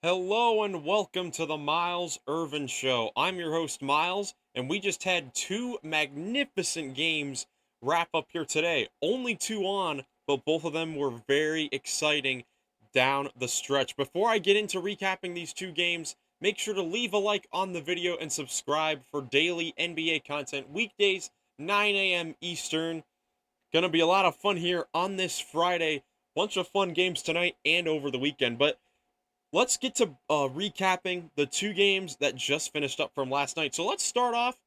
Hello and welcome to the Miles Irvin Show. I'm your host, Miles, and we just had two magnificent games wrap up here today. Only two on, but both of them were very exciting down the stretch. Before I get into recapping these two games, make sure to leave a like on the video and subscribe for daily NBA content weekdays, 9 a.m. Eastern. Gonna be a lot of fun here on this Friday. Bunch of fun games tonight and over the weekend, but let's get to recapping the two games that just finished up from last night. So let's start off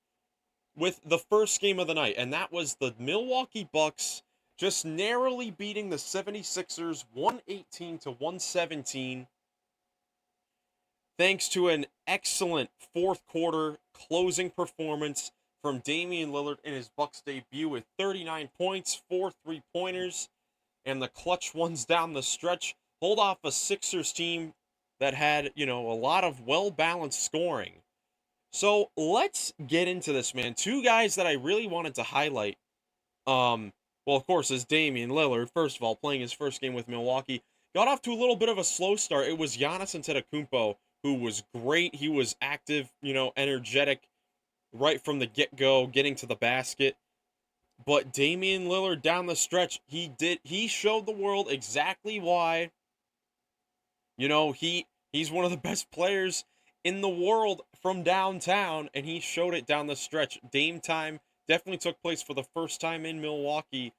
with the first game of the night, and that was the Milwaukee Bucks just narrowly beating the 76ers 118 to 117 thanks to an excellent fourth quarter closing performance from Damian Lillard in his Bucks debut with 39 points, 4 three-pointers, and the clutch ones down the stretch hold off a Sixers team that had, a lot of well-balanced scoring. So let's get into this, man. Two guys that I really wanted to highlight. Well, of course, is Damian Lillard. First of all, playing his first game with Milwaukee, got off to a little bit of a slow start. It was Giannis Antetokounmpo who was great. He was active, energetic right from the get-go, getting to the basket. But Damian Lillard down the stretch, he showed the world exactly why, he's one of the best players in the world from downtown, and he showed it down the stretch. Dame time definitely took place for the first time in Milwaukee.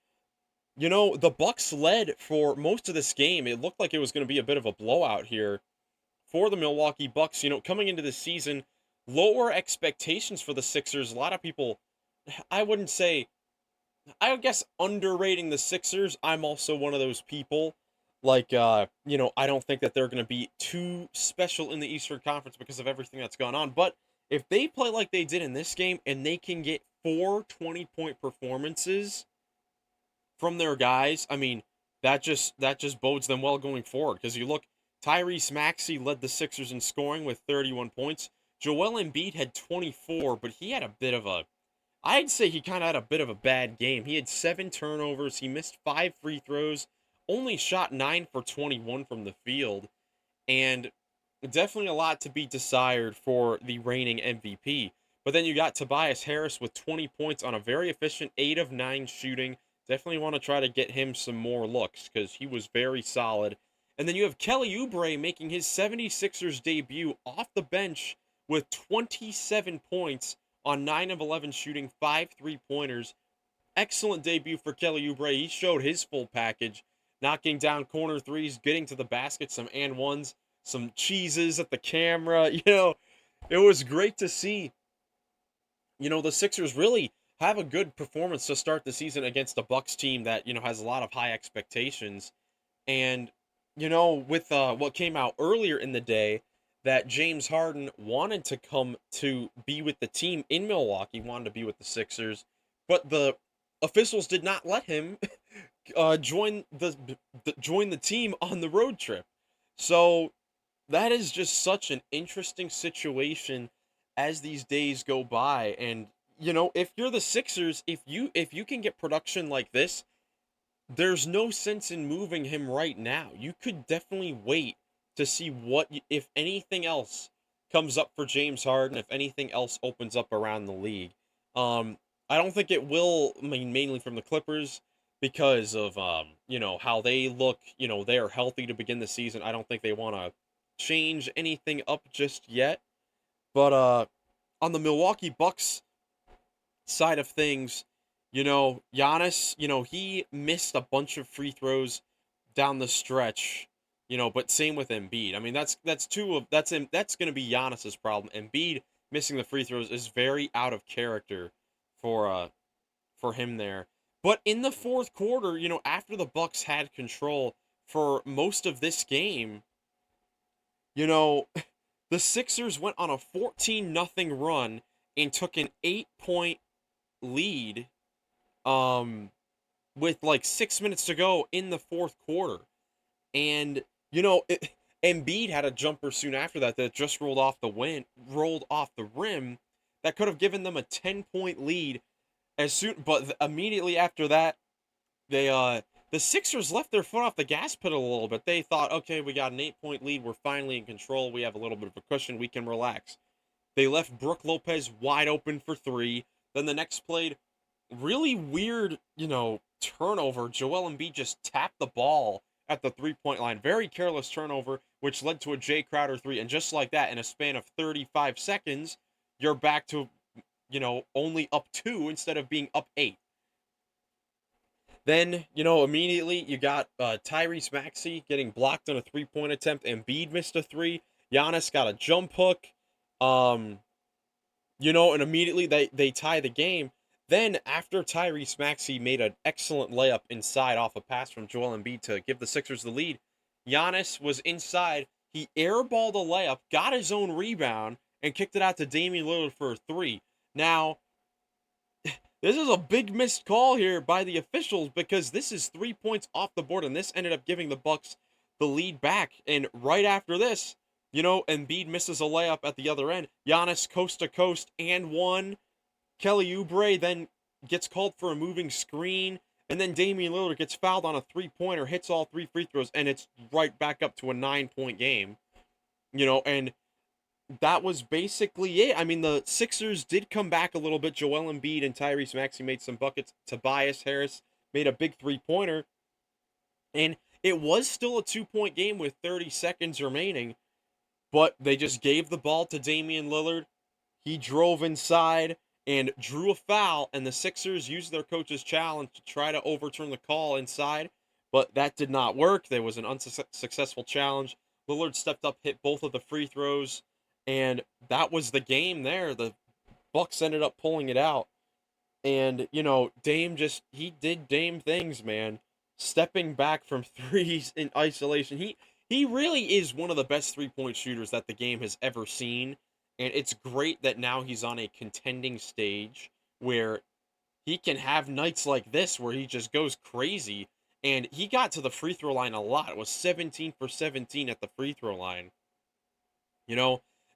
The Bucks led for most of this game. It looked like it was going to be a bit of a blowout here for the Milwaukee Bucks. Coming into the season, lower expectations for the Sixers. A lot of people, I wouldn't say, I guess underrating the Sixers. I'm also one of those people. Like, I don't think that they're going to be too special in the Eastern Conference because of everything that's gone on. But if they play like they did in this game and they can get 4 20-point performances from their guys, I mean, that just bodes them well going forward. Because you look, Tyrese Maxey led the Sixers in scoring with 31 points. Joel Embiid had 24, but he had a bit of a I'd say he kind of had a bit of a bad game. He had 7 turnovers. He missed 5 free throws, only shot 9 for 21 from the field, and definitely a lot to be desired for the reigning MVP. But then you got Tobias Harris with 20 points on a very efficient 8 of 9 shooting. Definitely want to try to get him some more looks because he was very solid. And then you have Kelly Oubre making his 76ers debut off the bench with 27 points on 9 of 11 shooting, 5 three-pointers. Excellent debut for Kelly Oubre. He showed his full package, knocking down corner threes, getting to the basket, some and ones, some cheeses at the camera. It was great to see, the Sixers really have a good performance to start the season against a Bucks team that, has a lot of high expectations. And, with what came out earlier in the day, that James Harden wanted to come to be with the team in Milwaukee, wanted to be with the Sixers, but the officials did not let him join the team on the road trip. So that is just such an interesting situation as these days go by. And if you're the Sixers, if you can get production like this, there's no sense in moving him right now. You could definitely wait to see if anything else comes up for James Harden, if anything else opens up around the league. I don't think it will. I mean, mainly from the Clippers because of how they look. They are healthy to begin the season. I don't think they want to change anything up just yet. But on the Milwaukee Bucks side of things, Giannis, he missed a bunch of free throws down the stretch, but same with Embiid. I mean, that's going to be Giannis's problem. Embiid missing the free throws is very out of character for him there. But in the fourth quarter, after the Bucks had control for most of this game, you know, the Sixers went on a 14-0 run and took an 8-point lead um with like 6 minutes to go in the fourth quarter. And Embiid had a jumper soon after that just rolled off the rim that could have given them a 10-point lead but immediately after that, they the Sixers left their foot off the gas pedal a little bit. They thought, okay, we got an 8-point lead. We're finally in control. We have a little bit of a cushion. We can relax. They left Brook Lopez wide open for three. Then the next played really weird, turnover. Joel Embiid just tapped the ball at the 3-point line. Very careless turnover, which led to a Jay Crowder three. And just like that, in a span of 35 seconds, you're back to, only up 2 instead of being up 8. Then, immediately you got Tyrese Maxey getting blocked on a 3-point attempt. Embiid missed a 3. Giannis got a jump hook. And immediately they tie the game. Then, after Tyrese Maxey made an excellent layup inside off a pass from Joel Embiid to give the Sixers the lead, Giannis was inside. He airballed a layup, got his own rebound, and kicked it out to Damian Lillard for a 3. Now, this is a big missed call here by the officials because this is 3 points off the board, and this ended up giving the Bucks the lead back. And right after this, Embiid misses a layup at the other end. Giannis coast to coast and one. Kelly Oubre then gets called for a moving screen, and then Damian Lillard gets fouled on a 3-pointer, hits all 3 free throws, and it's right back up to a 9-point game. And that was basically it. I mean, the Sixers did come back a little bit. Joel Embiid and Tyrese Maxey made some buckets. Tobias Harris made a big 3-pointer. And it was still a 2-point game with 30 seconds remaining, but they just gave the ball to Damian Lillard. He drove inside and drew a foul, and the Sixers used their coach's challenge to try to overturn the call inside, but that did not work. There was an unsuccessful challenge. Lillard stepped up, hit both of the free throws, and that was the game there. The Bucks ended up pulling it out. And, Dame he did Dame things, man. Stepping back from threes in isolation. He really is one of the best 3-point shooters that the game has ever seen. And it's great that now he's on a contending stage where he can have nights like this where he just goes crazy. And he got to the free throw line a lot. It was 17 for 17 at the free throw line.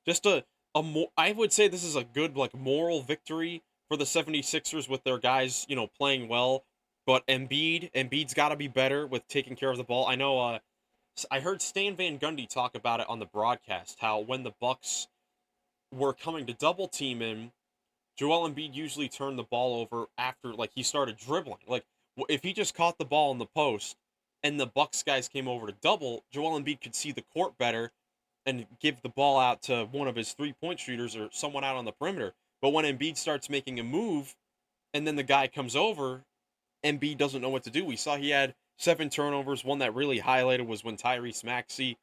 Just I would say this is a good, moral victory for the 76ers with their guys, playing well. But Embiid's got to be better with taking care of the ball. I know I heard Stan Van Gundy talk about it on the broadcast, how when the Bucks were coming to double team him, Joel Embiid usually turned the ball over after, he started dribbling. If he just caught the ball in the post and the Bucks guys came over to double, Joel Embiid could see the court better and give the ball out to one of his 3-point shooters or someone out on the perimeter. But when Embiid starts making a move and then the guy comes over, Embiid doesn't know what to do. We saw he had 7 turnovers. One that really highlighted was when Tyrese Maxey,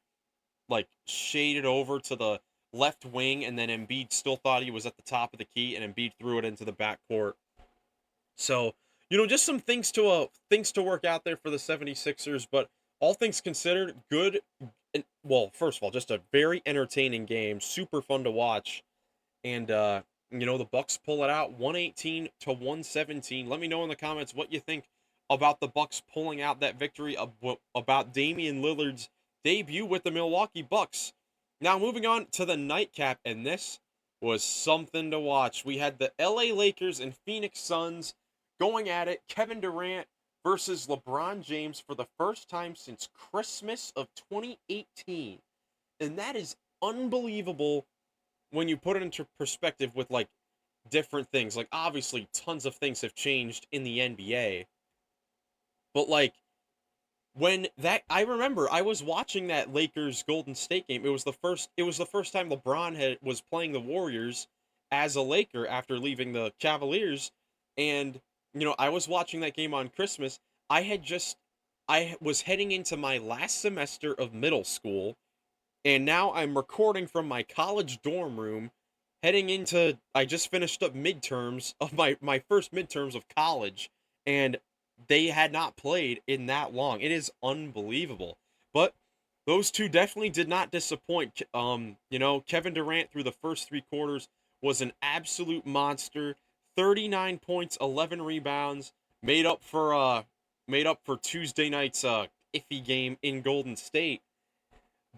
shaded over to the left wing, and then Embiid still thought he was at the top of the key, and Embiid threw it into the backcourt. So, just some things to work out there for the 76ers, but all things considered, good. Well, first of all, just a very entertaining game, super fun to watch, and the Bucks pull it out 118 to 117. Let me know in the comments what you think about the Bucks pulling out that victory, about Damian Lillard's debut with the Milwaukee Bucks. Now, moving on to the nightcap, and this was something to watch. We had the LA Lakers and Phoenix Suns going at it. Kevin Durant versus LeBron James for the first time since Christmas of 2018. And that is unbelievable when you put it into perspective with, different things. Obviously, tons of things have changed in the NBA. But, I remember I was watching that Lakers Golden State game. It was the first time LeBron was playing the Warriors as a Laker after leaving the Cavaliers, and I was watching that game on Christmas. I was heading into my last semester of middle school, and now I'm recording from my college dorm room, I just finished up midterms of my first midterms of college, and they had not played in that long. It is unbelievable. But those two definitely did not disappoint. Kevin Durant through the first 3 quarters was an absolute monster. 39 points, 11 rebounds, made up for Tuesday night's iffy game in Golden State.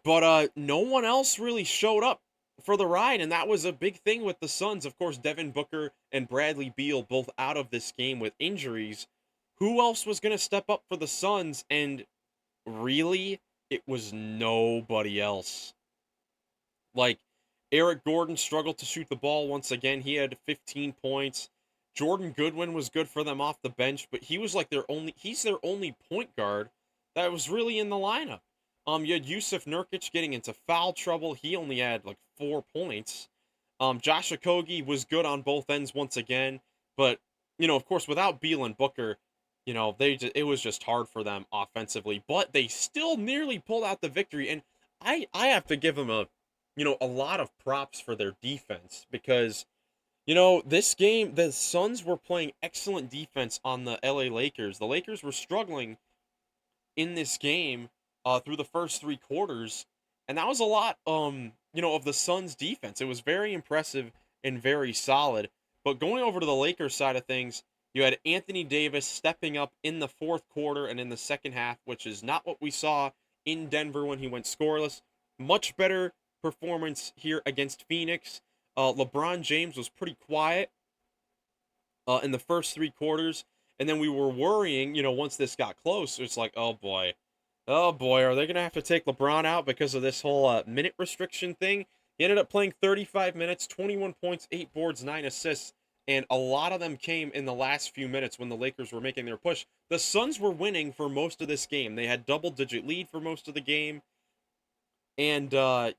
But no one else really showed up for the ride, and that was a big thing with the Suns. Of course, Devin Booker and Bradley Beal both out of this game with injuries. who else was going to step up for the Suns? And really, it was nobody else. Like, Eric Gordon struggled to shoot the ball once again. He had 15 points. Jordan Goodwin was good for them off the bench, but he was like he's their only point guard that was really in the lineup. You had Yusuf Nurkic getting into foul trouble. He only had like 4 points. Josh Okogie was good on both ends once again, but of course, without Beal and Booker, it was just hard for them offensively. But they still nearly pulled out the victory, and I have to give them a lot of props for their defense because this game, the Suns were playing excellent defense on the LA Lakers. The Lakers were struggling in this game through the first 3 quarters, and that was a lot of the Suns defense. It was very impressive and very solid. But going over to the Lakers side of things, you had Anthony Davis stepping up in the fourth quarter and in the second half, which is not what we saw in Denver when he went scoreless. Much better performance here against Phoenix. LeBron James was pretty quiet in the first 3 quarters, and then we were worrying, once this got close, it's like, oh boy, are they gonna have to take LeBron out because of this whole minute restriction thing? He ended up playing 35 minutes, 21 points, 8 boards, 9 assists, and a lot of them came in the last few minutes when the Lakers were making their push. The Suns were winning for most of this game. They had double-digit lead for most of the game, and the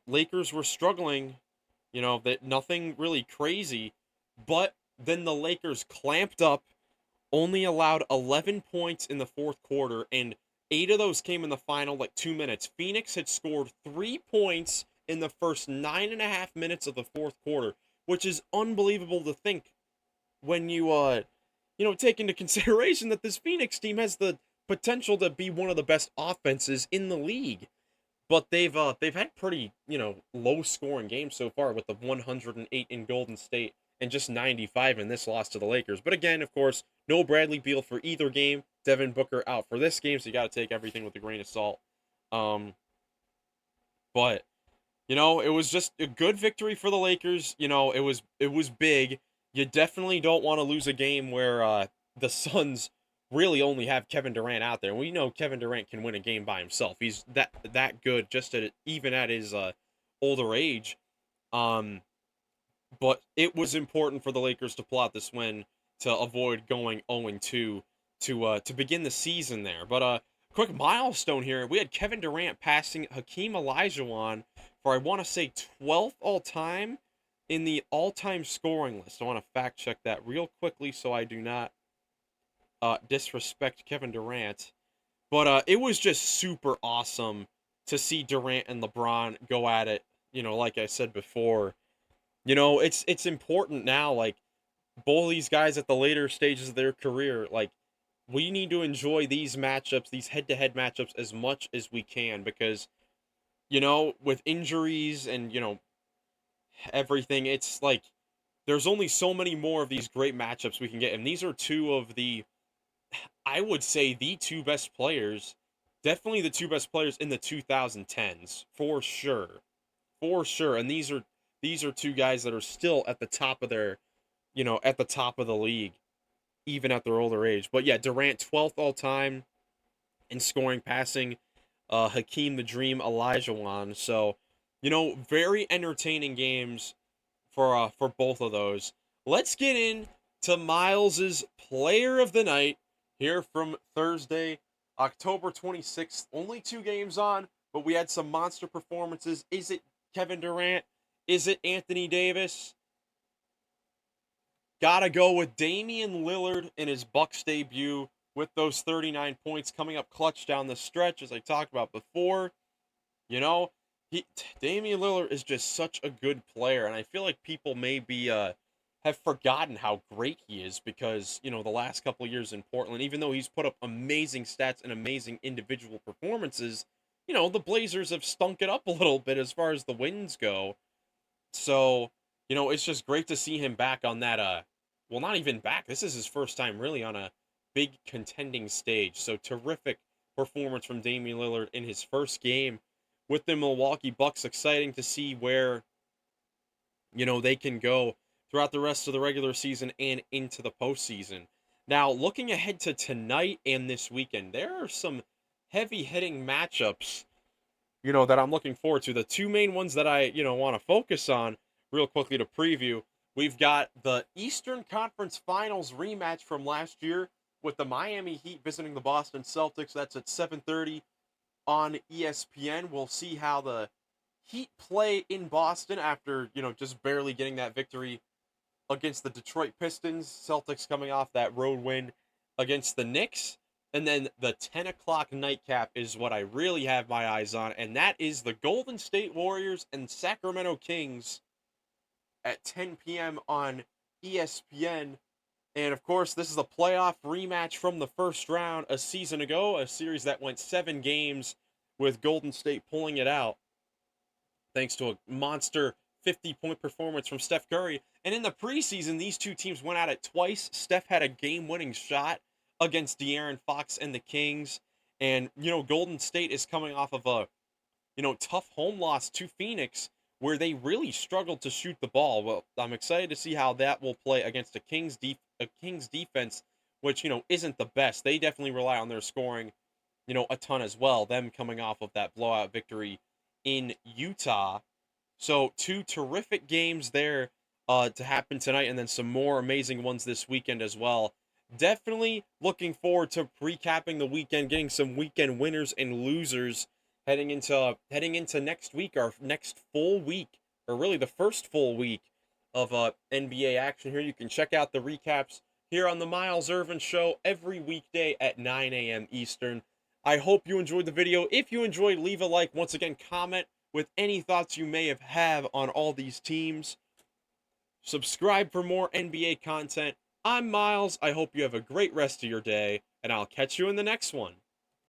Lakers were struggling. That nothing really crazy, but then the Lakers clamped up, only allowed 11 points in the fourth quarter, and 8 of those came in the final 2 minutes. Phoenix had scored 3 points in the first 9.5 minutes of the fourth quarter, which is unbelievable to think when you take into consideration that this Phoenix team has the potential to be one of the best offenses in the league. But they've had pretty, low scoring games so far with the 108 in Golden State and just 95 in this loss to the Lakers. But again, of course, no Bradley Beal for either game. Devin Booker out for this game, so you got to take everything with a grain of salt. But it was just a good victory for the Lakers. It was big. You definitely don't want to lose a game where the Suns really only have Kevin Durant out there. And we know Kevin Durant can win a game by himself. He's that good, just even at his older age. But it was important for the Lakers to pull out this win to avoid going 0-2 to begin the season there. But quick milestone here: we had Kevin Durant passing Hakeem Olajuwon for, I want to say, 12th all time in the all-time scoring list. I want to fact check that real quickly so I do not disrespect Kevin Durant. But it was just super awesome to see Durant and LeBron go at it. Like I said before, it's important now. Both these guys at the later stages of their career, we need to enjoy these matchups, these head-to-head matchups, as much as we can because, with injuries and, everything, it's there's only so many more of these great matchups we can get. And these are two of I would say, the two best players, definitely the two best players in the 2010s, for sure. For sure. And these are two guys that are still at the top of their, at the top of the league, even at their older age. But yeah, Durant 12th all time in scoring, passing Hakeem the Dream Olajuwon. So, very entertaining games for both of those. Let's get into Miles's Player of the Night here from Thursday, October 26th. Only 2 games on, but we had some monster performances. Is it Kevin Durant? Is it Anthony Davis? Gotta go with Damian Lillard in his Bucks debut with those 39 points coming up clutch down the stretch, as I talked about before. Damian Lillard is just such a good player, and I feel like people maybe have forgotten how great he is because, the last couple of years in Portland, even though he's put up amazing stats and amazing individual performances, the Blazers have stunk it up a little bit as far as the wins go. So, it's just great to see him back on that, well, not even back. This is his first time really on a big contending stage. So terrific performance from Damian Lillard in his first game with the Milwaukee Bucks. Exciting to see where, they can go throughout the rest of the regular season and into the postseason. Now, looking ahead to tonight and this weekend, there are some heavy hitting matchups, that I'm looking forward to. The two main ones that I, want to focus on real quickly to preview. We've got the Eastern Conference Finals rematch from last year with the Miami Heat visiting the Boston Celtics. That's at 7:30 on ESPN. We'll see how the Heat play in Boston after, just barely getting that victory against the Detroit Pistons. Celtics coming off that road win against the Knicks. And then the 10 o'clock nightcap is what I really have my eyes on, and that is the Golden State Warriors and Sacramento Kings at 10 p.m. on ESPN. And of course, this is a playoff rematch from the first round a season ago, a series that went 7 games with Golden State pulling it out thanks to a monster 50-point performance from Steph Curry. And in the preseason, these two teams went at it twice. Steph had a game-winning shot against De'Aaron Fox and the Kings. And, Golden State is coming off of a, tough home loss to Phoenix where they really struggled to shoot the ball. Well, I'm excited to see how that will play against a Kings defense, which, isn't the best. They definitely rely on their scoring, a ton as well, them coming off of that blowout victory in Utah. So 2 terrific games there to happen tonight, and then some more amazing ones this weekend as well. Definitely looking forward to recapping the weekend, getting some weekend winners and losers heading into next week, our next full week, or really the first full week of NBA action here. You can check out the recaps here on the Miles Irvin Show every weekday at 9 a.m. Eastern. I hope you enjoyed the video. If you enjoyed, leave a like. Once again, comment with any thoughts you may have on all these teams. Subscribe for more NBA content. I'm Miles. I hope you have a great rest of your day, and I'll catch you in the next one.